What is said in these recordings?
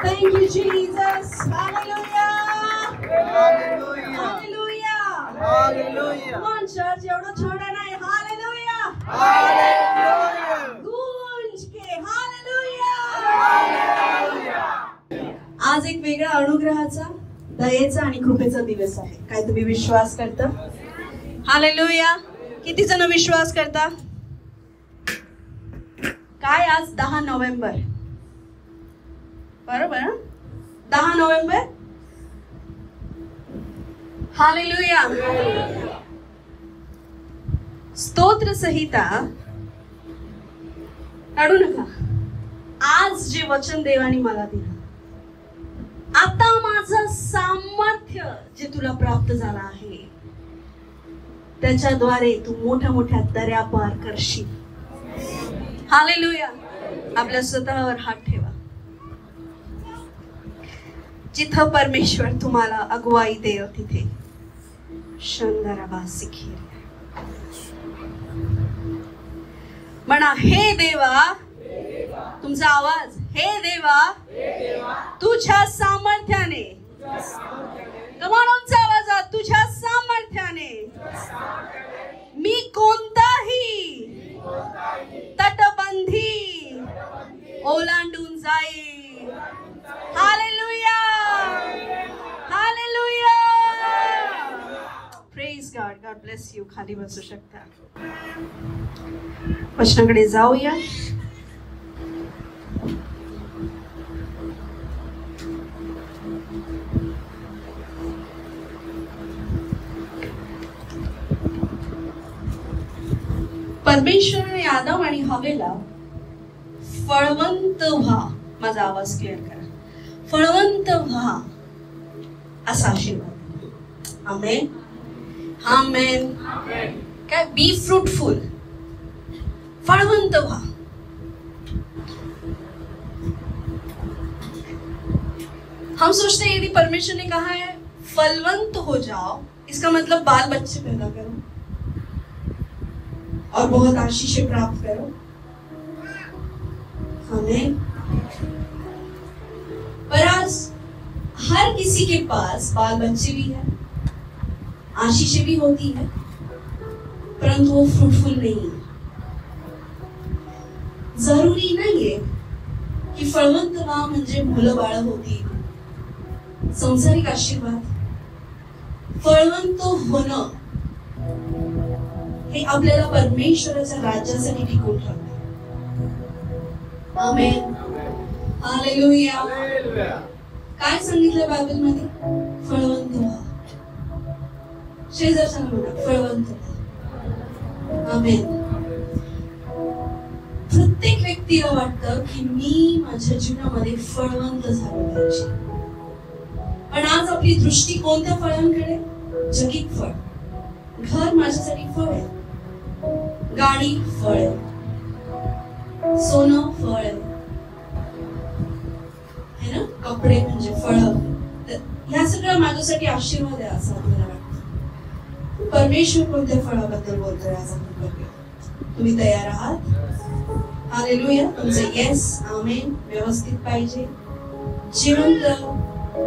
Thank you, Jesus. Hallelujah. Hallelujah. Hallelujah. Hallelujah. Come on, church. एवढं छोडं नाही. Hallelujah. Hallelujah. गूंज के Hallelujah. Hallelujah. आज एक वेगळा अनुग्रहाचा, दयेचा आणि कृपेचा दिवस आहे. काय तुम्ही विश्वास करता? हालेलुया. किती जण विश्वास करता? काय आज 10 नोव्हेंबर बरोबर ना? 10 नोव्हेंबर. हालेलुया. स्तोत्र संहिता काढू नका. आज जे वचन देवाने मला दिलं, आता माझं सामर्थ्य जे तुला प्राप्त झालं आहे, त्याच्याद्वारे तू मोठ्या मोठ्या दऱ्या पार करशील. हालेलुया. आपल्या स्वतःवर हात ठेवा. जिथं परमेश्वर तुम्हाला अगुवाई देव तिथे शंदराबासिखीर म्हणा, हे देवा. तुमचा आवाज, हे देवा, तुझ्या सामर्थ्याने. कमान उंच आवाजात, तुझ्या सामर्थ्याने मी कोणताही तटबंदी ओलांडून जाईल. Hallelujah. Hallelujah. Praise God. God bless you. खाली बसू शकता. वचनाकडे जाऊया. परमेश्वराने आदम आणि हवेला फळवंत व्हा, माझा आवाज क्लिअर करा, फळवंत व्हा असा आशीर्वाद. आमेन. आमेन. काय? Be fruitful. फळवंत व्हा. हम सोचते हैं यदि परमेश्वर ने कहा है फलवंत हो जाओ, इसका मतलब बाल बच्चे पैदा करो और बहुत आशीषें प्राप्त करो. हमें पर आज हर किसी के पास बाल बच्चे भी है, आशीषें भी होती है, परंतु वो फ्रूटफुल नहीं है. जरूरी नहीं है की फळवंत व्हा म्हणजे मुलं बाळ होती, संसारिक आशीर्वाद. फळवंत होणं हे आपल्याला परमेश्वराच्या राज्यासाठी टिकून ठेवते. आमेन. हालेलुया. काय सांगितलं बायबल मध्ये? फळवंत व्हा. शेजारच्याला म्हणा, फळवंत व्हा. आमेन. प्रत्येक व्यक्तीला वाटतं की मी माझ्या जीवनामध्ये फळवंत झालो पाहिजे, पण आज आपली दृष्टी कोणत्या फळांकडे? जगिक फळ. घर माझ्यासाठी फळ आहे, गाडी फळ आहे, सोनं फळ आहे ना, कपडे म्हणजे फळ. ह्या सगळं माझ्यासाठी आशीर्वाद आहे असं आपल्याला वाटतं. परमेश्वर कोणत्या फळाबद्दल बोलतोय आज आपण बघूया. तुम्ही तयार आहात? हालेलुया. तुमचं येस आमेन व्यवस्थित पाहिजे. जिवंत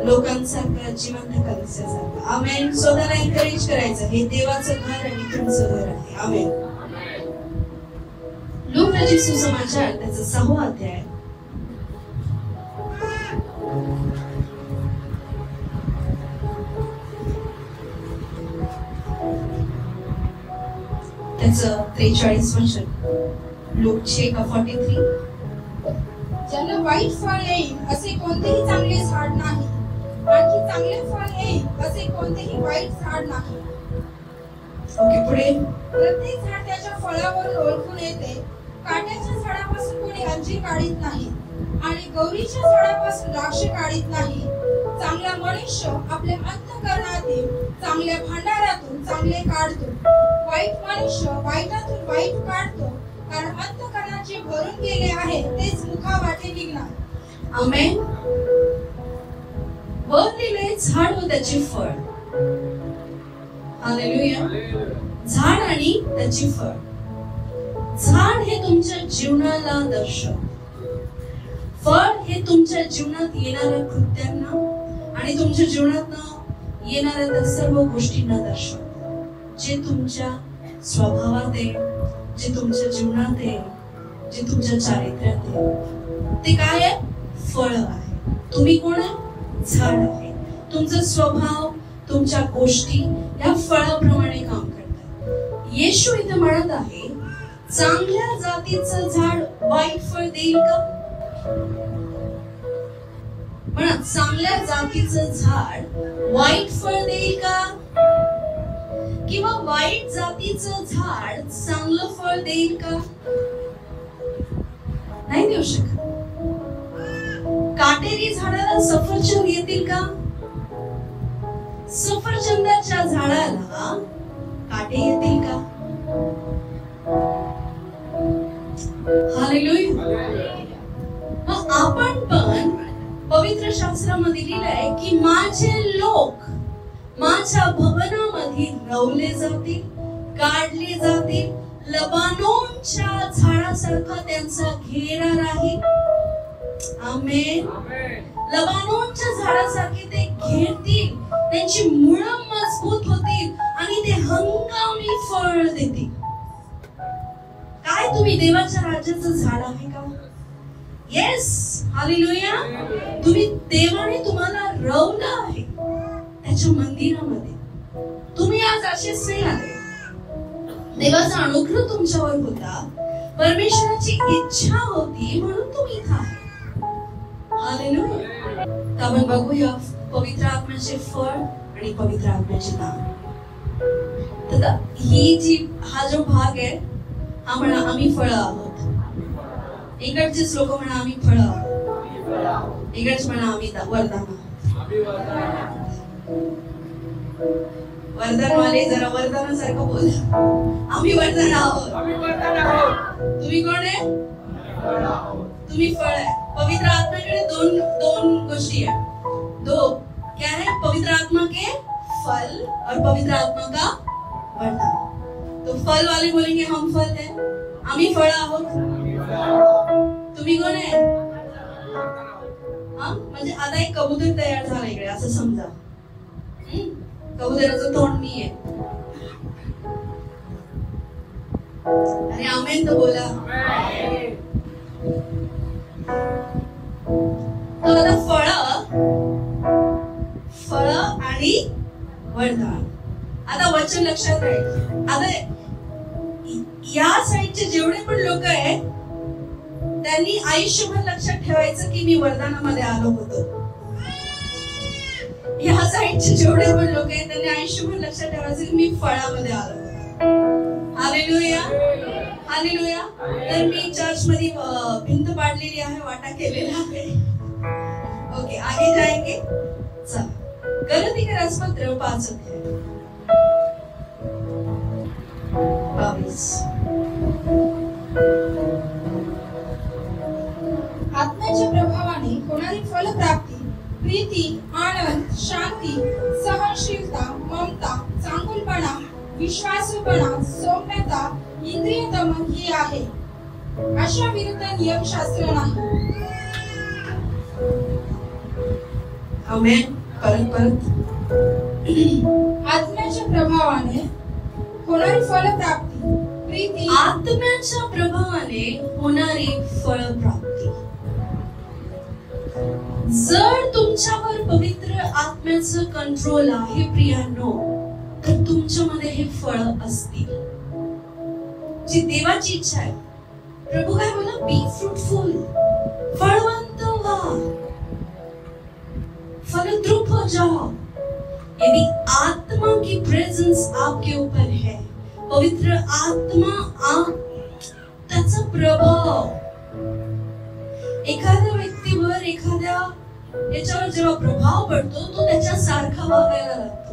लोकांसारखं, जिवंत कलिसियासारखं. आमेन. स्वतःला एनकरेज करायचं, हे देवाचं घर आणि तुमचं घर आहे. आमेन. लूकाचे सुसमाचार त्याचा 6वा अध्याय त्याचं 43 वचन. लूक 6:43. ज्यांना वाईट फळ येईल असे कोणतेही चांगले झाड नाही, आणखी चांगले फळ येईल असे कोणतेही वाईट झाड नाही. ओके, पुढे. प्रत्येक झाड त्याच्या फळावरून ओळखून येते. काट्याच्या झाडापासून कोणी अंजीर काढीत नाही आणि गौरीच्या झाडापासून द्राक्ष काढीत नाही. चांगला मनुष्य आपल्या अंतःकरणातील चांगल्या भांडारातून चांगले काढतो, वाईट मनुष्य वाईटातून वाईट काढतो, कारण अंतःकरणाचे भरून गेले आहे तेच मुखावाटे निघणार. आमेन. वर लिहिले झाड व त्याचे फळ. हालेलुया. झाड आणि त्याचे फळ. झाड हे तुमच्या जीवनाला दर्शवतं, फळ हे तुमच्या जीवनात येणाऱ्या कृत्यांना आणि तुमच्या जीवनात येणाऱ्या त्या सर्व गोष्टींना दर्शवतं. जे तुमच्या स्वभावात आहे, जे तुमच्या जीवनात आहे, जे तुमच्या चारित्र्यात आहे, ते काय आहे? फळ आहे. तुम्ही कोण आहे? झाड आहे. तुमचा स्वभाव, तुमच्या गोष्टी या फळाप्रमाणे काम करतात. येशू इथे म्हणत आहे, चांगल्या जातीचं झाड वाईट फळ देईल का? म्हणा, चांगल्या जातीचं झाड वाईट फळ देईल का? किंवा वाईट जातीचं झाड चांगलं फळ देईल का? नाही देऊ शकत. काटेरी झाडाला सफरचंद येतील का? सफरचंदाच्या झाडाला काटे येतील का? हालेलुया. मग आपण पण पवित्र शास्त्रामध्ये लिहिलंय की माझे लोक माझ्या भवनामध्ये रवले जातील, काढले जातील, लबानोनच्या झाडासारखा त्यांचा घेरा राहील. आमेन. लबानोनच्या झाडासारखे ते घेरतील, त्यांची मुळं मजबूत होतील आणि ते हंगामी फळ देतील. काय तुम्ही देवाच्या राज्याचं झाड आहे का? Yes, hallelujah. तुम्ही देवाने तुम्हाला रवलं आहे त्याच्या मंदिरामध्ये. तुम्ही आज असेच नाही आले. देवाचा अनुग्रह तुमच्यावर होता, परमेश्वराची इच्छा होती म्हणून तुम्ही इथं आहे. हालेलुया. तर आपण बघूया पवित्र आत्म्याचे फळ आणि पवित्र आत्म्याचे नाम. तर हा जो भाग आहे, हा म्हणा आम्ही फळ आहोत. इकडचेच लोक म्हणा आम्ही फळ आहोत. इकडच म्हणा आम्ही वरदान आहोत. वरदानवाले जरा वरदानासारखं बोला. आम्ही वरदान आहोत. तुम्ही कोण आहे? तुम्ही फळ आहे. पवित्र आत्म्याकडे दोन गोष्टी है. दो क्या है? पवित्र आत्मा के फल और पवित्र आत्मा का वरदान. तो फल वाले बोलेंगे हम फल है, आम्ही फळ आहोत. तुम्ही कोण आहे? म्हणजे आता एक कबूतर तयार झाला इकडे असं समजा. कबुतराचं तोंड मी आहे. अरे आमेन तर बोला. तर आता फळ आणि वरदान. आता वचन लक्षात राहील. आता या साईडचे जेवढे पण लोक आहेत त्यांनी आयुष्यभर लक्षात ठेवायचं की मी वरदानामध्ये आलो होतो. या साईडचे जेवढे पण लोक आहेत त्यांनी आयुष्यभर लक्षात ठेवायचं की मी फळामध्ये आलो. Hallelujah, hallelujah. तर मी चर्च मध्ये भिंत पाडलेली आहे, वाटा केलेला आहे. ओके, आगे जाएंगे. चला, गलातियरास पत्र 5 अध्याय 22. आत्म्याच्या प्रभावाने होणारी फलप्राप्ती प्रीती, आनंद, शांती, सहनशीलता, ममता, चांगुलपणा, विश्वासूपणा, सौम्यता, इंद्रिय दमन ही आहे. अशा विरुद्ध नियमशास्त्र नाही. आमेन. परत आत्म्याच्या प्रभावाने होणारी फलप्राप्ती प्रीती. आत्म्याच्या प्रभावाने होणारी फलप्राप्ती. जर तुमच्यावर पवित्र आत्म्याचं कंट्रोल आहे प्रियांनो, तर तुमच्यामध्ये हे फळ असतील. जी देवाची इच्छा आहे. प्रभू काय बोला? बी फ्रूटफुल, फळवंत व्हा, फलद्रुप हो जाओ. यदि आत्मा की प्रेजेंस आपके ऊपर है, पवित्र आत्मा त्याचा प्रभाव एखाद्या व्यक्तीवर, एखाद्या याच्यावर जेव्हा प्रभाव पडतो तो त्याच्या सारखा वागायला लागतो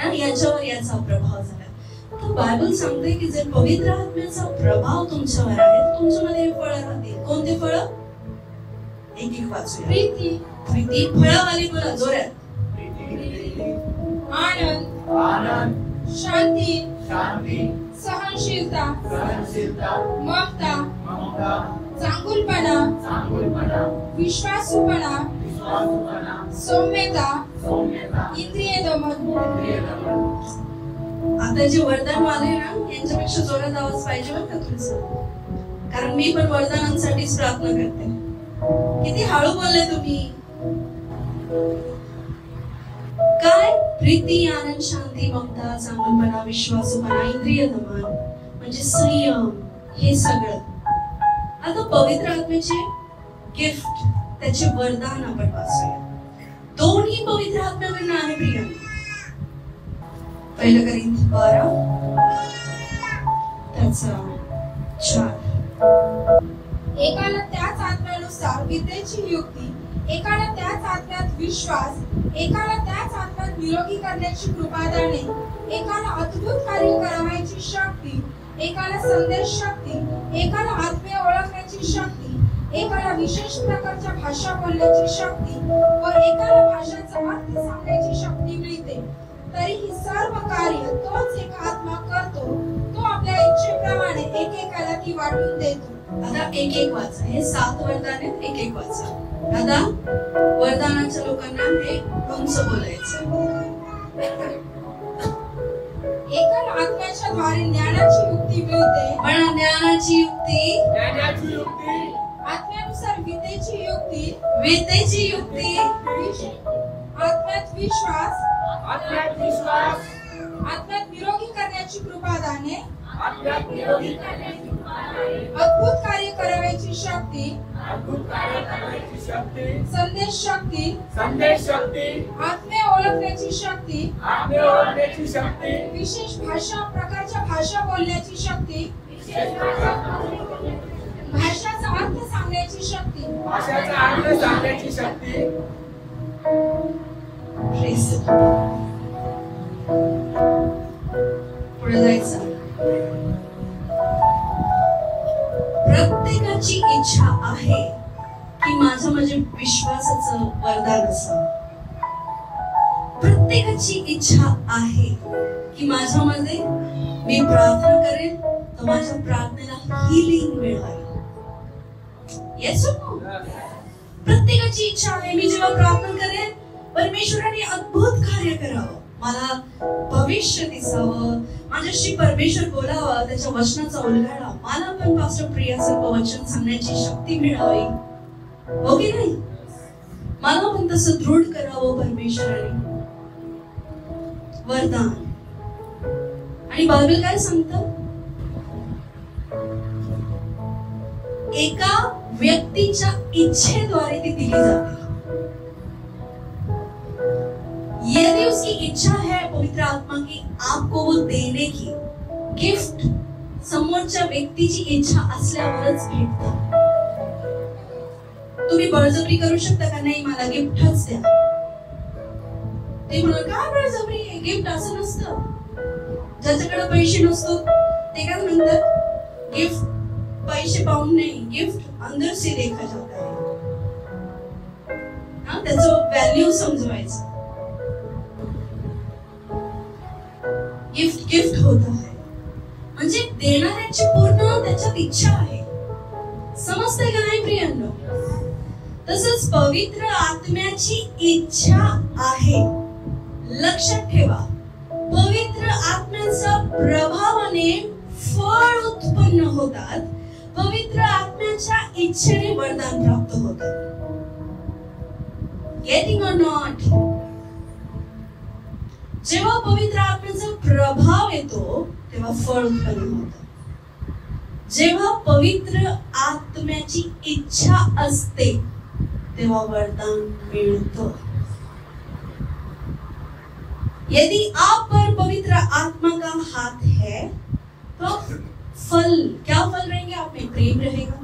आणि याच्यावर याचा प्रभाव झाला. तर बायबल सांगते की जर पवित्र आत्म्याचा प्रभाव तुमच्यावर आहे, तुमच्यामध्ये हे फळ राहतील. कोणते फळ? एक एक वाचूया. प्रीती, प्रीती. फळावाली बोला जोरात. आनंद, शांती, सहनशीलता, ममता, चांगुलपणा, विश्वासूपणा, सौम्यता, इंद्रिय दमन. आता जे वरदान आले ना यांच्यापेक्षा जोरात आवाज पाहिजे बरं का तुमचा, कारण मी पण वरदानांसाठीच प्रार्थना करते. किती हळू बोलले तुम्ही. काय? प्रीती, आनंद, शांती, ममता, चांगलपणा, विश्वासूपणा, इंद्रिय दमन म्हणजे संयम, हे सगळं. आता पवित्र आत्म्याचे गिफ्ट, त्याचे वरदान आपण वाचूया. दोन्ही पवित्र आत्म्याकडनं आहे प्रियांनो. 1 कोरिंथी 12 त्याचा 4. एकाला त्याच आत्म्यानुसार विद्येची युक्ती, एकाला त्याच आत्म्यात विश्वास, एकाला त्याच आत्म्यात निरोगी करण्याची कृपादाने, एकाला अद्भुत कार्य करावयाची शक्ती, एकाला संदेश शक्ती, एकाला आत्म्य ओळखण्याची शक्ती, एकाला विशेष प्रकारच्या भाषा बोलण्याची शक्ती व एकाला भाषांचा अर्थ सांगण्याची शक्ती मिळते. तरी ही सर्व कार्य तोच एक आत्मा करतो, तो आपल्या इच्छेप्रमाणे एकेकाला ती वाटून देतो. आता एक एक वाचा. हे 7 वरदान आहेत, एक एक वाचा. आता वरदानाच्या लोकांना हे उंच बोलायचं. एकाला आत्म्याच्या द्वारे ज्ञानाची युक्ती मिळते, पण ज्ञानाची युक्ती, आत्म्यानुसार विद्येची युक्ती, विद्येची युक्ती, आत्म्यात विश्वास, आत्म्यात निरोगी करण्याची कृपादाने, अद्भुत कार्य करावयाची शक्ती, संदेश शक्ती, आत्म्य ओळखण्याची शक्ती, विशेष प्रकारच्या भाषा बोलण्याची शक्ती, भाषाचा अर्थ सांगण्याची शक्ती. पुढे जायचं. प्रत्येकाची इच्छा आहे की माझं म्हणजे विश्वासाचं वरदान असावं. प्रत्येकाची इच्छा आहे की माझ्यामध्ये मी प्रार्थना करेन तर माझ्या प्रार्थनेला हिलिंग मिळावी. Yes or no? प्रत्येकाची इच्छा आहे मी जेव्हा प्रार्थना करेन परमेश्वराने अद्भुत कार्य करावं, मला भविष्य दिसावं, माझ्याशी परमेश्वर बोलावं, त्याच्या वचनाचा उलगडा, मला पण पास्टर प्रियासारखं वचन सांगण्याची शक्ती मिळावी. हो की नाही? मला पण तसं दृढ करावं परमेश्वराने. वरदान. आणि बायबल काय सांगतं? एका व्यक्तीच्या इच्छेद्वारे ती दिली जाते. यदि उसकी इच्छा है पवित्र आत्मा की आपको वो देने की, गिफ्ट समोरच्या व्यक्तीची इच्छा असल्यावरच भेटतं. तुम्ही बळजबरी करू शकता का? नाही मला गिफ्टच द्या. ते म्हणतात काय बळजबरी, गिफ्ट असं नसतं. ज्याच्याकडे पैसे नसतो ते काय म्हणतात, गिफ्ट पैसे पाहून नाही, गिफ्ट अंदर से देखा जाता है. हा, त्याचं व्हॅल्यू समजवायचं. गिफ्ट होत आहे म्हणजे देणाऱ्याची पूर्ण त्याच्यात इच्छा आहे. समजतंय का नाही प्रियांनो? तसंच पवित्र आत्म्याची इच्छा आहे. लक्षात ठेवा, पवित्र आत्म्याच्या प्रभावाने फळ उत्पन्न होतात. पवित्र आत्म्याच्या इच्छेने वरदान प्राप्त होतात. Getting or not? जेव्हा पवित्र आत्म्याचा प्रभाव येतो तेव्हा फळ उत्पन्न होतं. जेव्हा पवित्र आत्म्याची इच्छा असते तेव्हा वरदान मिळतं. यदि आप पर पवित्र आत्मा का हाथ है तो फल क्या फल रहेंगे आप में? प्रेम रहेगा,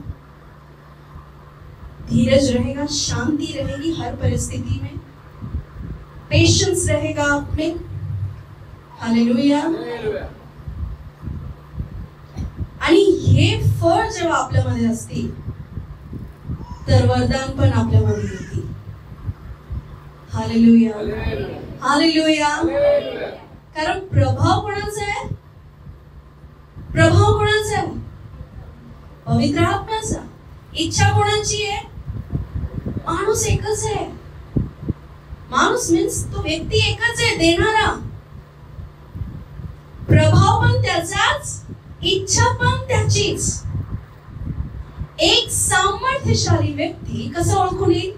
धीरज रहेगा, शांति रहेगी हर परिस्थिति में, पेशेंस रहेगा आप में. हालेलुया. आणि हे फळ जेव्हा आपल्यामध्ये असतील तर वरदान पण आपल्यामध्ये येतील. Hallelujah, hallelujah. कारण प्रभाव कोणाचा आहे? प्रभाव कोणाचा आहे? पवित्र आत्म्याचा. इच्छा कोणाची आहे? माणूस एकच आहे. माणूस मीन्स तो व्यक्ती एकच आहे, देणारा. प्रभाव पण त्याचाच, इच्छा पण त्याचीच. एक सामर्थ्यशाली व्यक्ती कसा ओळखून येईल?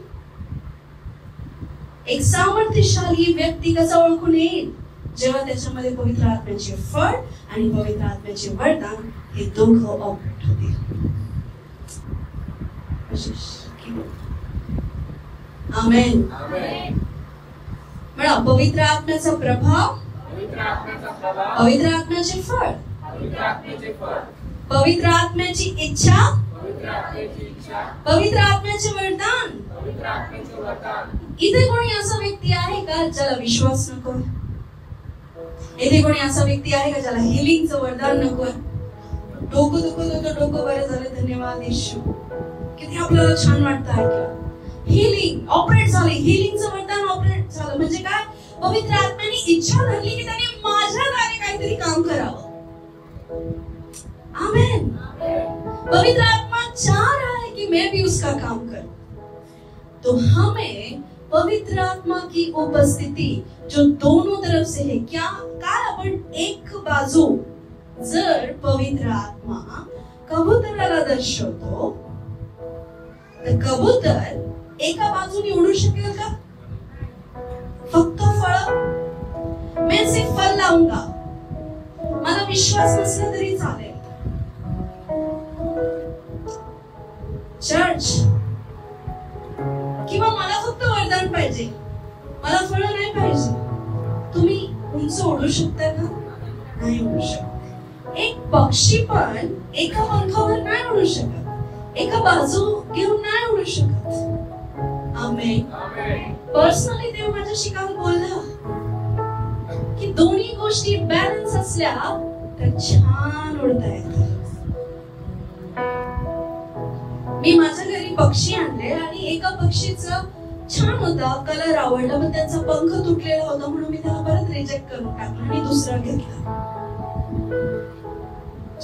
एक सामर्थ्यशाली व्यक्ती कसा ओळखून येईल? जेव्हा त्याच्यामध्ये पवित्र आत्म्याचे फळ आणि पवित्र आत्म्याचे वरदान हे दोघं ऑपरेट होतील. आमेन. म्हणा पवित्र आत्म्याचा प्रभाव, पवित्र आत्म्याचे फळ, पवित्र आत्म्याची इच्छा, पवित्र आत्म्याचे वरदान. इथे कोणी असा व्यक्ती आहे का ज्याला विश्वास नको? इथे कोणी असा व्यक्ती आहे का ज्याला हिलिंगचं वरदान नको? डोकं दुखत होतं, डोकं बरं झालं, धन्यवाद येशू. किती आपल्याला छान वाटतं ऐकलं. हिलिंग ऑपरेट झाली, हिलिंगचं वरदान ऑपरेट झालं. म्हणजे काय? पवित्र आत्म्याने इच्छा धरली की त्याने माझ्याद्वारे काहीतरी काम करावं. आमेन. पवित्र आत्मा चाह रहा है कि मैं भी उसका काम करूं. तो हमें पवित्र आत्मा की उपस्थिति जो दोनों तरफ से है. क्या काय आपण एक बाजू जर पवित्र आत्मा कबूतराला दर्शवतो तर कबूतर एका बाजूने उडू शकेल का? फक्त फळ. मैं सिर्फ फल लाऊंगा, मला विश्वास नसला तरी चालेल. चर्च किंवा मला फक्त वरदान पाहिजे, मला फळ नाही पाहिजे. तुम्ही उंच उडू शकता का? नाही उडू शकत. एक पक्षी पण एका पंखावर नाही उडू शकत, एका बाजू घेऊन नाही उडू शकत. आमेन. पर्सनली देव माझ्याशी काल बोलला की दोन्ही गोष्टी बॅलन्स असल्या तर छान उडता येतात. मी माझ्या घरी पक्षी आणले आणि एका पक्षीचं छान होता, कलर आवडला, पण त्याचा पंख तुटलेला होता म्हणून मी त्याला परत रिजेक्ट करून टाकला आणि दुसरा घेतला.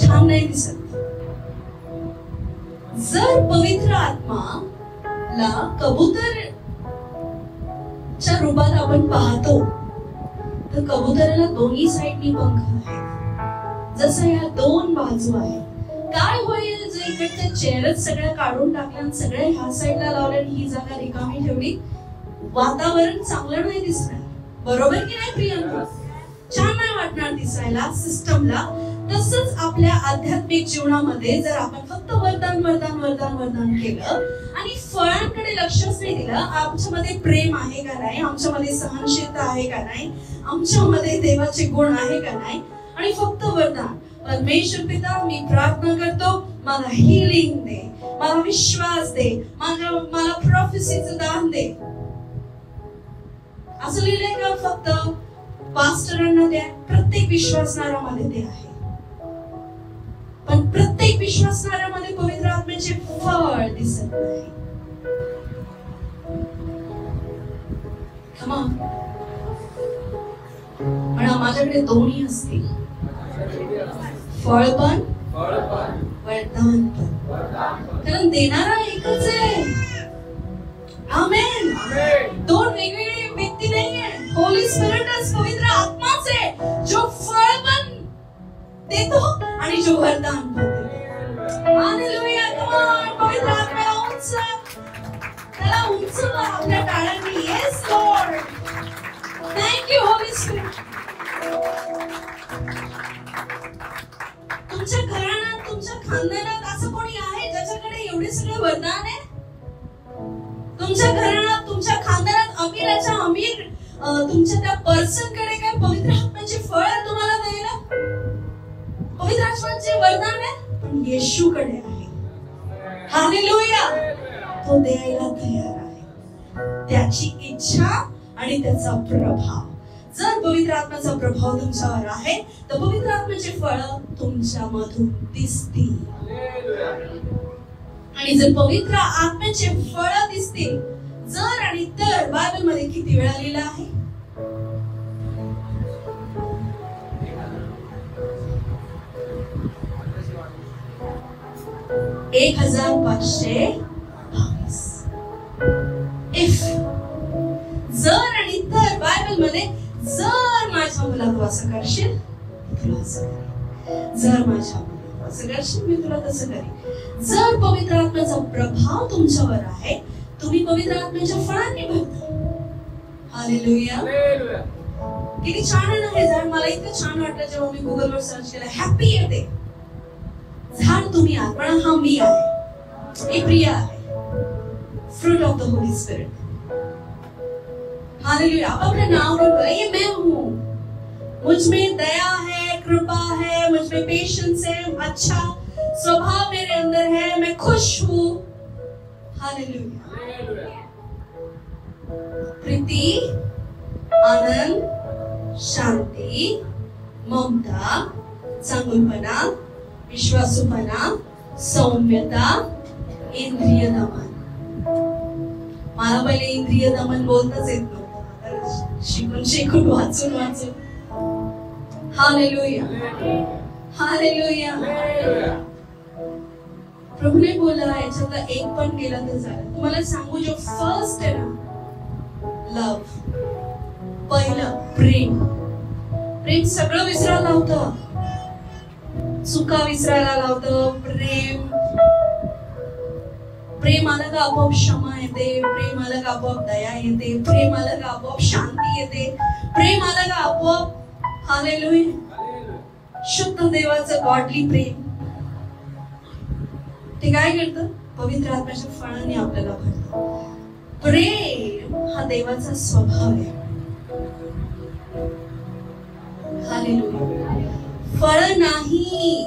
छान नाही दिसत. जर पवित्र आत्माला कबूतरच्या रूपात आपण पाहतो तर कबूतराला दोन्ही साईडनी पंख आहेत. जसं या दोन बाजू आहेत. काय होईल जर इकडच्या चेअरच सगळ्या काढून टाकल्या आणि सगळ्या ह्या साईडला लावल्या आणि ही जागा रिकामी ठेवली? वातावरण चांगलं नाही दिसणार. बरोबर की नाही प्रियंका? छान नाही वाटणार दिसायला सिस्टमला. तसंच आपल्या आध्यात्मिक जीवनामध्ये जर आपण फक्त वरदान वरदान वरदान वरदान केलं आणि फळांकडे लक्षच नाही दिलं, आमच्यामध्ये प्रेम आहे का नाही, आमच्यामध्ये सहनशीलता आहे का नाही, आमच्यामध्ये देवाचे गुण आहे का नाही, आणि फक्त वरदान. परमेश्वर पिता, मी प्रार्थना करतो, मला हिलिंग दे, मला विश्वास दे, मला प्रोफेसीचं दान दे. असं लिहिलंय का फक्त पास्टरांना द्या? प्रत्येक विश्वासणाऱ्यामध्ये ते आहे. पण प्रत्येक विश्वासणाऱ्यामध्ये पवित्र आत्म्याचे फळ दिसत नाही. म्हणा माझ्याकडे दोन्ही असतील, फळ पण वरदान पण. कारण देणारा एकच आहे. आमेन. दोन वेगवेगळे व्यक्ती नाहीये. होली स्पिरिटच पवित्र आत्माच आहे जो फळ पण देतो आणि जो वरदान पण देतो. हालेलुया. Come on. पवित्र आत्म्याला उंच, त्याला उंच आपल्या टाळ्यांनी. Yes Lord. Thank you Holy Spirit. तुमच्या घराण्यात, तुमच्या खानदानात असं कोणी आहे ज्याच्याकडे एवढे सगळे वरदान आहे? तुमच्या घराण्यात, तुमच्या खानदानात अमीराच्या अमीर तुमच्या त्या पर्सन कडे काय पवित्र आत्म्याचे फळ आहे तुम्हाला द्यायला? पवित्र आत्म्याचे वरदान आहे, पण येशूकडे आहे. हालेलुया. तो द्यायला तयार आहे. त्याची इच्छा आणि त्याचा प्रभाव. जर पवित्र आत्म्याचा प्रभाव तुमच्यावर आहे तर पवित्र आत्म्याचे फळ तुमच्या मधून दिसतील. आणि जर पवित्र आत्म्याचे फळ दिसतील, जर आणि तर बायबल मध्ये किती वेळा लिहिलं आहे? 1522. माझ्या मुला तू असं करशील मी तुला असं करेन, जर माझ्या मुला तू असं करशील मी तुला तसं करेन. जर पवित्र आत्म्याचा प्रभाव तुमच्यावर आहे, तुम्ही पवित्र आत्म्याच्या फळांनी भरता. हालेलुया. किती छान आहे ना हे झाड. मला इतकं छान वाटलं जेव्हा मी गुगलवर सर्च केलं. हॅपी येते. झाड तुम्ही आहात पण हा मी आहे, हे प्रिया आहे. Fruit of the Holy spirit. Hallelujah. आप अपने नाम पर बोले ये मैं हूँ, मुझ में दया है, कृपा है, मुझ में पेशेंस है, अच्छा स्वभाव मेरे अंदर है, मैं खुश हूँ. हालेलुया. प्रीति, आनंद, शांती, ममता, चांगुलपणा, विश्वासूपणा, सौम्यता, इंद्रिय दमन. मला पहिले इंद्रिय दमन बोलताच येत नव्हतं, शिकून शिकून वाचून वाचून. हालेलुया. हालेलुया. प्रभूने बोला याच्यातला एक पण गेला तर झालं. तुम्हाला सांगू जो फर्स्ट आहे ना, लव, पहिलं प्रेम. प्रेम सगळं विसरायला लावतं, चुका विसरायला लावतं. प्रेम आलं का आपोआप क्षमा येते, प्रेम आलं का आपोआप दया येते, प्रेम आलं का आपोआप शांती येते, प्रेम आलं का आपोआप हालेलुया शुद्ध देवाचं गॉडली प्रेम. ते काय करतं? पवित्र आत्म्याच्या फळांनी आपल्याला भरतं. प्रेम हा देवाचा स्वभाव आहे. हालेलुया. फळ नाही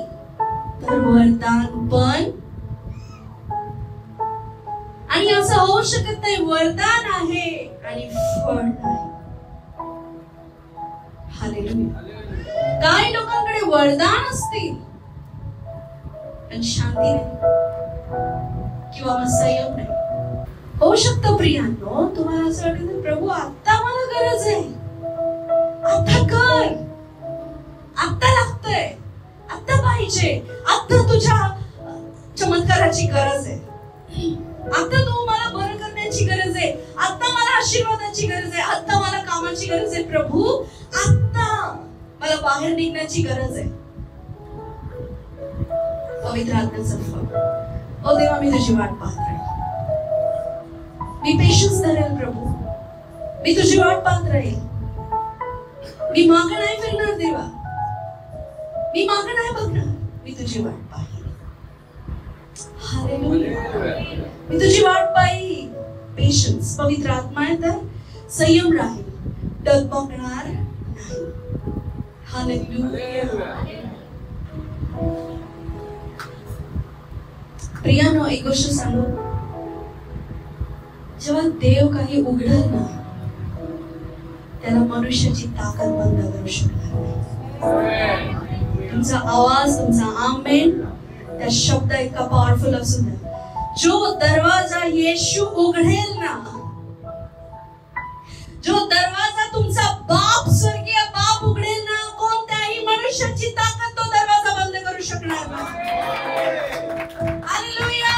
तर वरदान पण. आणि असं होऊ शकत नाही वरदान आहे आणि फळ नाही. हालेलुया. काही लोकांकडे वरदान असतील पण शांती नाही किंवा मग संयम नाही. होऊ शकतं प्रियांनो तुम्हाला असं वाटतं प्रभू आता मला गरज आहे, आता कर, आता लागतंय, आता पाहिजे, आता तुझ्या चमत्काराची गरज आहे, आता तू मला बरं करण्याची गरज आहे, आता मला आशीर्वादाची गरज आहे, आता मला कामाची गरज आहे प्रभू, आता मला बाहेर निघण्याची गरज आहे. पवित्र आत्म्याचं फळ. ओ देवा मी तुझी वाट पाहत राहील, मी पेशन्स धरेल प्रभू, मी तुझी वाट पाहत राहील. मी मागं नाही फिरणार देवा, मी मागं नाही बघणार, मी तुझी वाट पाहिल. हालेलुया. मी तुझी वाट पाहिल. पेशन्स. पवित्र आत्मा आहे तर संयम राहील, डगमगणार नाही. हालेलुया. प्रियानो एक गोष्ट सांगू, जेव्हा देव काही उघडल ना त्याला मनुष्याची ताकद बंद करू शकणार नाही. तुमचा आवाज, तुमचा आमेन, त्या शब्द इतका पॉवरफुल असू द्या. जो दरवाजा येशू उघडेल ना, जो दरवाजा तुमचा बाप, स्वर्गीय बाप उघडेल ना, कोणत्याही मनुष्याची ताकद तो दरवाजा बंद करू शकणार नाही. हालेलुया.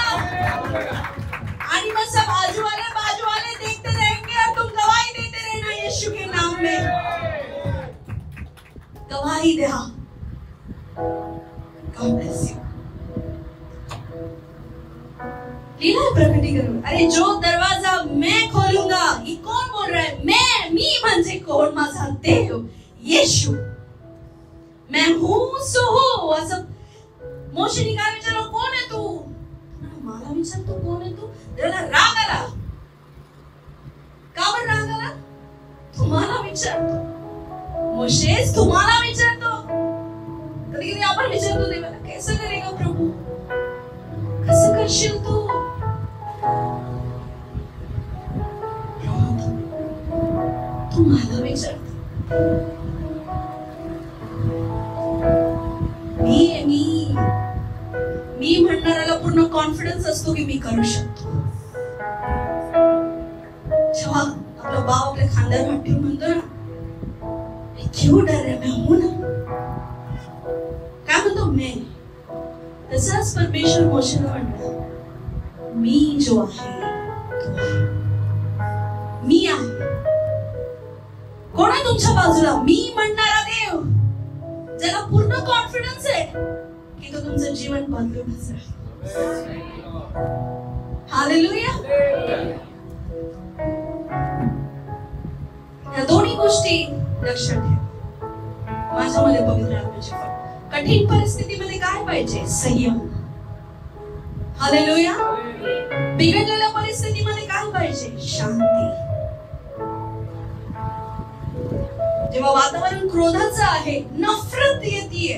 आणि मग सब बाजू वाले देखते रहेंगे और तुम गवाही देते रहना यीशु के नाम में. गवाही द्या. God bless you. प्रकटीकरण. अरे जो दरवाजा मैं खोलूंगा, ये कौन बोल रहा है? मी म्हणजे कोण? माझा देव येशू. मैं हूं सो हूं. असं मोशेने काय विचारलं, कोण आहे तू? मला विचारतो कोण आहे तू? त्याला राग आला. का बरं राग आला? तुम्हाला विचारतो मोशेस, तुम्हाला विचारतो. कधी कधी आपण विचारतो देवाला, कैसे करेगा प्रभू, कसं करशील तू? तुम्हाला विचारतो. मी म्हणणाऱ्याला पूर्ण कॉन्फिडन्स असतो की मी करू शकतो. जेव्हा आपला बाप आपल्या खांद्यावर हात ठेवून म्हणतो ना, क्यों डर रहे, मैं हूं ना. काय म्हणतो मैं? तसाच परमेश्वर मोशेला म्हणला, मी जो आहे तो आहे, मी आहे. कोण आहे तुमच्या बाजूला? मी म्हणणारा देव, ज्याला पूर्ण कॉन्फिडन्स आहे की तो तुमचं जीवन बदलूनच राहील. हालेलुया. या दोन्ही गोष्टी लक्षात ठेवा. माझ्यामध्ये पवित्र आत्म्याचे फळ. कठीण परिस्थितीमध्ये काय पाहिजे? संयम. हालेलुया. बिघडलेल्या परिस्थितीमध्ये काय पाहिजे? शांती. जेव्हा वातावरण क्रोधाचं आहे, नफरत येतीये,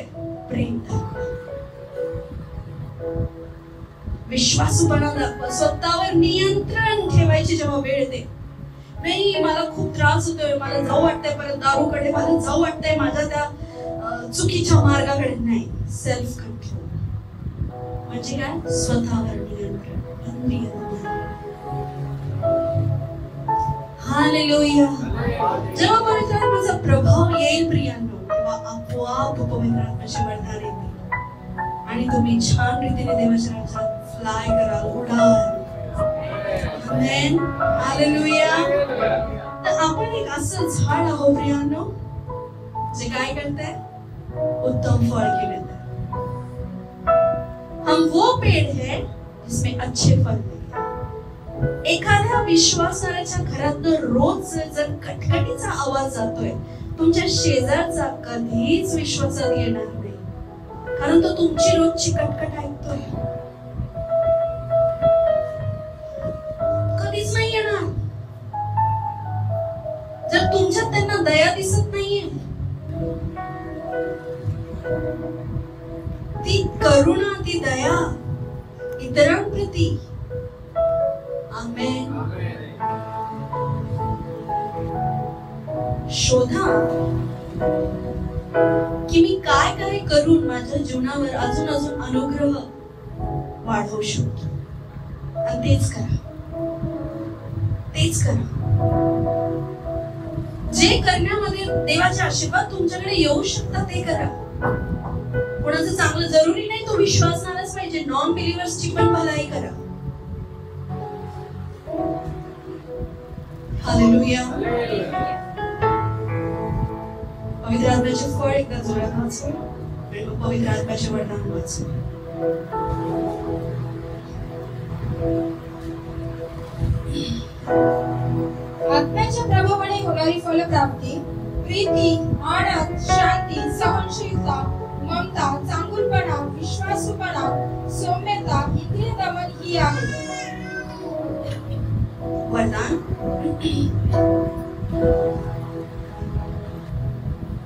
प्रेम दाखवा. विश्वासूपणा दाखवा. स्वतःवर नियंत्रण ठेवायची जेव्हा वेळ येते. नाही मला खूप त्रास होतोय, मला जाऊ वाटतंय परत दारूकडे, मला जाऊ वाटतंय माझ्या त्या चुकीच्या मार्गाकडे. नाही, सेल्फ कंट्रोल म्हणजे काय? स्वतःवर नियंत्रण. हालेलुया. जेव्हा पवित्र आत्म्याचा प्रभाव येईल प्रियांनो, तेव्हा आपोआप पवित्र आत्म्याचे वरदान येतील आणि तुम्ही छान रीतीने देवाच्या राज्यात फ्लाय कराल, उडाल. आमेन. हालेलुया. तर आपण एक असं झाड आहोत प्रियांनो, जे काय करते? उत्तम फळ के देते. हम वो पेड़ है जिसमें अच्छे फल मिलते. एखाद्या विश्वासाच्या घरातनं रोज जर कटकटीचा आवाज जातोय, तुमच्या शेजारचा कधीच विश्वासात येणार नाही, कारण तो तुमची रोजची कटकट ऐकतोय. कधीच नाही येणार. जर तुमच्यात त्यांना दया दिसत नाहीये, ती करुणा, ती दया इतरांप्रती. आमेन. शोधा की मी काय काय करून माझ्या जीवनावर अजून अजून अनुग्रह वाढवू शकतो, आणि तेच करा. तेच करा. जे करण्यामध्ये देवाचे आशीर्वाद तुमच्याकडे येऊ शकतात ते करा. कोणाचं चांगलं जरुरी नाही तो विश्वासणारच पाहिजे. नॉन बिलिव्हर्सची पण भलाई करा. हालेलुया. पवित्र आत्म्याचे फळ एकदा जोरात वाचू. पवित्र आत्म्याचे वरदान वाचू. आत्म्याच्या प्रभावाने होणारी फलप्राप्ती: प्रीती, आनंद, शांती, सहनशीलता, ममता, चांगुलपणा, विश्वासूपणा, सौम्यता, इंद्रिय दमन ही आहे. वरदान: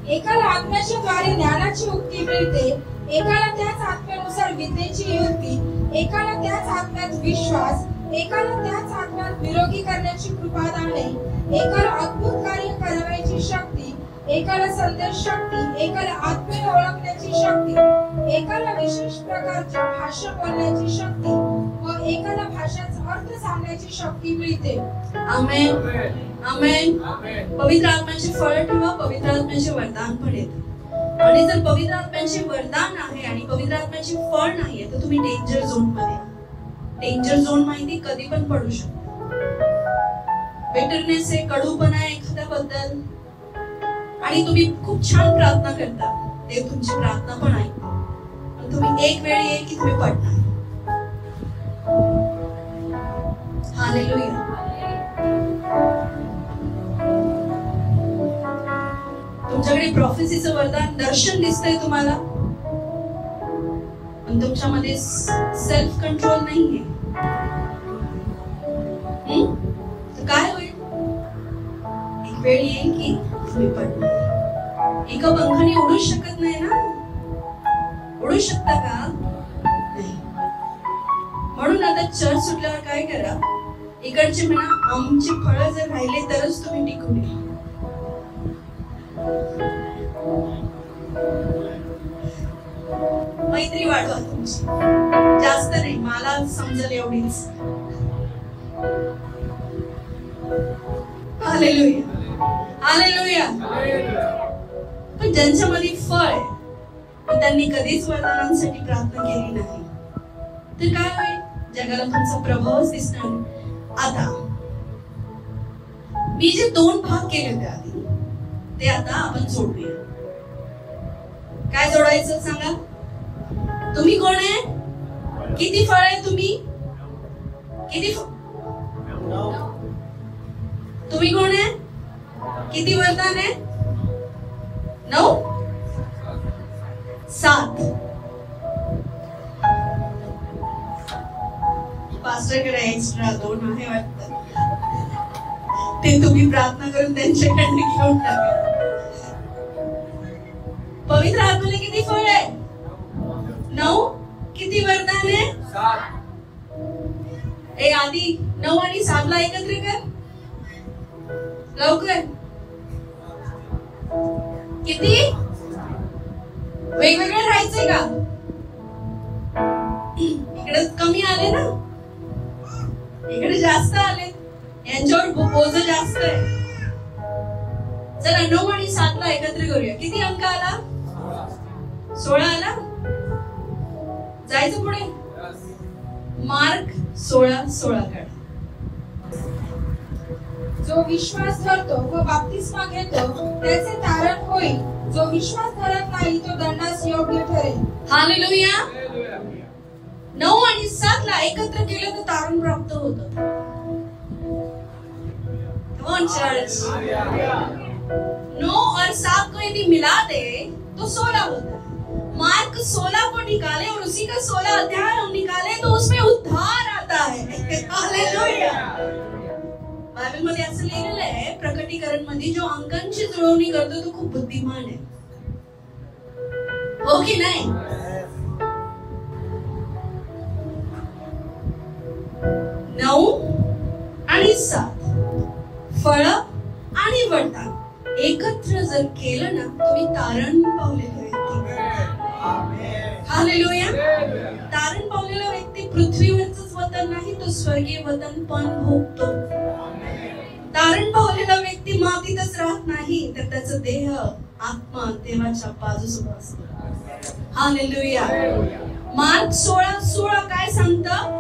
एकाला आत्म्याच्या द्वारे ज्ञानाची उक्ती मिळते, एकाला त्याच आत्म्यानुसार विद्येची युक्ती, एकाला त्याच आत्म्यात विश्वास, एकाला त्याच आत्म्यात विरोधी करण्याची कृपादाने, एकाला अद्भुत कार्य करावयाची शक्ती, एकाला संदेश शक्ती, एकाला आत्म्याला ओळखण्याची शक्ती, एकाला विशेष प्रकारच्या भाषा बोलण्याची शक्ती व एकाला भाषाचा अर्थ सांगण्याची शक्ती मिळते. आमेन. आमेन. पवित्र आत्म्याचे फळ ठेवा. पवित्र आत्म्याचे वरदान पण येते. आणि जर पवित्र आत्म्याचे वरदान आहे आणि पवित्र आत्म्याचे फळ नाहीये, तर तुम्ही डेंजर झोन मध्ये. डेंजर झोन माहिती कधी पण पडू शकतो. बिटरनेस आहे, कडूपणा आहे एखाद्याबद्दल, आणि तुम्ही खूप छान प्रार्थना करता, देव तुमची प्रार्थना पण ऐकतो, पण तुम्ही एक वेळ येईल की तुम्ही पडणार. हालेलुया. तुमच्याकडे प्रॉफेसीचं वरदान, दर्शन दिसतंय तुम्हाला, पण तुमच्यामध्ये सेल्फ कंट्रोल नाहीये, तर काय होईल? एक वेळ येईल की तुम्ही पडणार. एका पंखाने उडूच शकत नाही ना. उडू शकता का? नाही. म्हणून आता चर्च सुटल्यावर काय करा, इकडचे म्हणा आमची फळं जर राहिले तरच तुम्ही टिकून या. मैत्री वाढवा तुमची, जास्त नाही, मला समजेल एवढीच. हालेलुया. हालेलुया. पण ज्यांच्यामध्ये फळ आहे पण त्यांनी कधीच वरदानांसाठी प्रार्थना केली नाही, तर काय होईल? जगाला तुमचा प्रभावच दिसणार नाही. आता मी जे 2 भाग केले होते आधी, ते आता आपण जोडूया. काय जोडायचं सांगा? तुम्ही कोण आहे? किती फळ आहे तुम्ही? किती तुम्ही कोण आहे? किती वरदान आहे? 9 7. पास्टरकडे एक्स्ट्रा 2 आहे वाटतं. ते तुम्ही प्रार्थना करून त्यांच्याकडे घेऊन टाका. पवित्र आत्म्याला किती फळ आहे? 9. किती वरदान आहे? 7. ए आधी 9 आणि 7 ला एकत्र कर लवकर. किती? वेगवेगळे राहायचंय का? इकडे कमी आले ना, इकडे जास्त आले. यांच्यावर बोझ जास्त आहे. चला 9 आणि 7 ला एकत्र करूया. किती अंक आला? 16 आला. जायचं पुढे. मार्क 16:16 काढा. जो विश्वास धरतो व बाप्तिस्मा घेतो त्याचे तारण होईल. जो विश्वास धरत नाही तो दंडास योग्य ठरेल. हालेलुया. 9 आणि 7 ला एकत्र केलं तर तारण प्राप्त होतं. Come on, church. 9 और 7 को यदि मिला दे तो 16 होता है. मार्क 16 को निकाले और उसी का 16 अध्याय हम निकाले तो उसमें उद्धार आता है. हालेलुया. बायबल मध्ये असं लिहिलेलं आहे, प्रकटीकरण मध्ये, जो अंकांची जुळवणी करतो तो खूप बुद्धिमान आहे. हो की नाही? 9 आणि 7 फळ आणि वरदान एकत्र जर केलं ना, तुम्ही तारण पावलेला व्यक्ती. हालेलुया. तारण पावलेला व्यक्ती पृथ्वीवरच वतन नाही, तो स्वर्गीय वतन पण भोगतो. तारण पावलेला व्यक्ती मातीतच राहत नाही, तर त्याचा देह आत्मा देवाच्या बाजूस उभा असतो. हालेलुया. मार्क 16:16 काय सांगतं?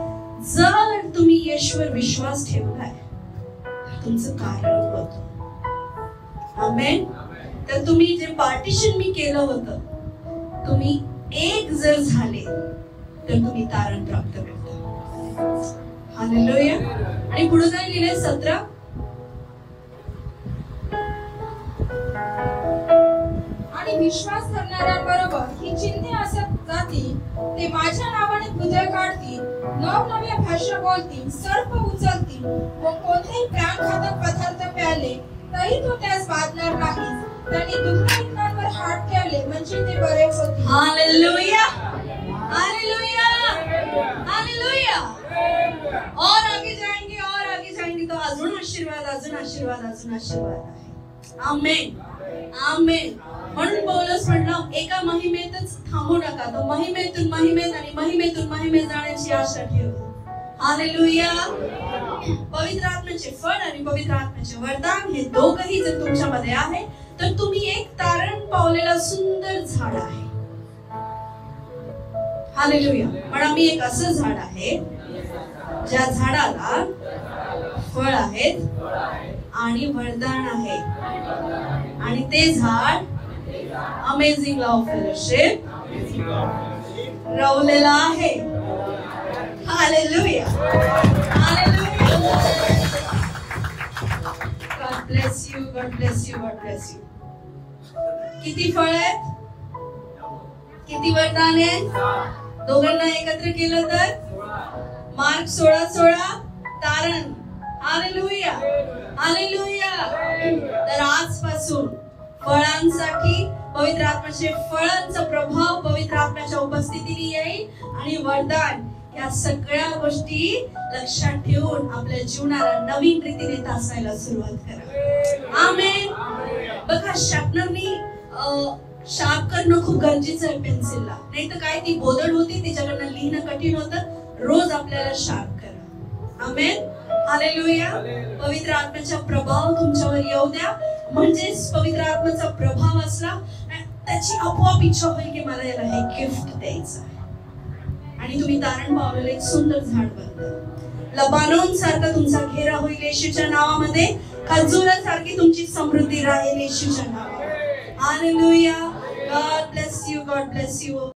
जर तुम्ही येशूवर विश्वास ठेवलाय तर तुमचं कारण होतं. आमेन. तर तुम्ही जे पार्टिशन मी केलं होतं, तुम्ही एक जर झाले तर तुम्ही तारण प्राप्त करता. हालेलुया. आणि पुढे काय लिहिलंय? 17. आणि विश्वास धरणाऱ्यांबरोबर ही चिन्हे असत जातील. ते माझ्या नावाने भुजळ काढतील, नवनव्या भाषा बोलतील, सर्प उचलतील व कोणतेही प्राणघातक पदार्थ प्याले तरी तो त्यास बाधणार नाही. त्यांनी दुर्गणांवर हात ठेवले म्हणजे ते बरे होतील. हालेलुया. हालेलुया. हालेलुया. और आगे जाएंगे तो अजून आशीर्वाद, अजून आशीर्वाद, अजून आशीर्वाद आहे. आमेन. आमेन. म्हणून पौलुस म्हटलं, एका महिमेतच थांबू नका, तो महिमेतून महिमेत आणि महिमेतून महिमेत जाण्याची आशा ठेव. हालेलुया. पवित्र आत्म्याचे फळ आणि पवित्र आत्म्याचे वरदान हे दोघंही जर तुमच्यामध्ये आहे तर तुम्ही एक तारण पावलेला सुंदर झाड आहे. हालेलुया. पण आम्ही एक असं झाड आहे ज्या झाडाला फळ आहेत आणि वरदान आहे. आणि ते झाड अमेझिंग लव्ह फेलोशिप रवलेला आहे. Hallelujah. Hallelujah. God bless you. God bless you. God bless you. किती फळ आहेत? किती वरदान आहेत? दोघांना एकत्र केलं तर मार्क 16:16 तारण. हालेलुया. हालेलुया. तर आजपासून फळांसाठी पवित्र आत्म्याचे फळांचा प्रभाव पवित्र आत्म्याच्या उपस्थितीने येईल आणि वरदान या सगळ्या गोष्टी लक्षात ठेवून आपल्या जीवनाला नवीन रीतीने तासायला सुरुवात करा. आमेन. बघा, शार्पनरनी शार्प करणं खूप गरजेचं आहे पेन्सिलला. नाही तर काय, ती बोदड होती, तिच्याकडनं लिहिणं कठीण होतं. रोज आपल्याला शार्प करा. आमेन. हालेलुया. पवित्र आत्म्याचा प्रभाव तुमच्यावर येऊ द्या. म्हणजेच पवित्र आत्म्याचा प्रभाव असला त्याची आपोआप इच्छा होईल की मला याला हे गिफ्ट द्यायचं आहे. आणि तुम्ही तारण पावलेलं एक सुंदर झाड बनता. लबानोन सारखा तुमचा घेरा होईल येशूच्या नावामध्ये. खजुरासारखी तुमची समृद्धी राहील येशूच्या नावात. हालेलुया. God bless you.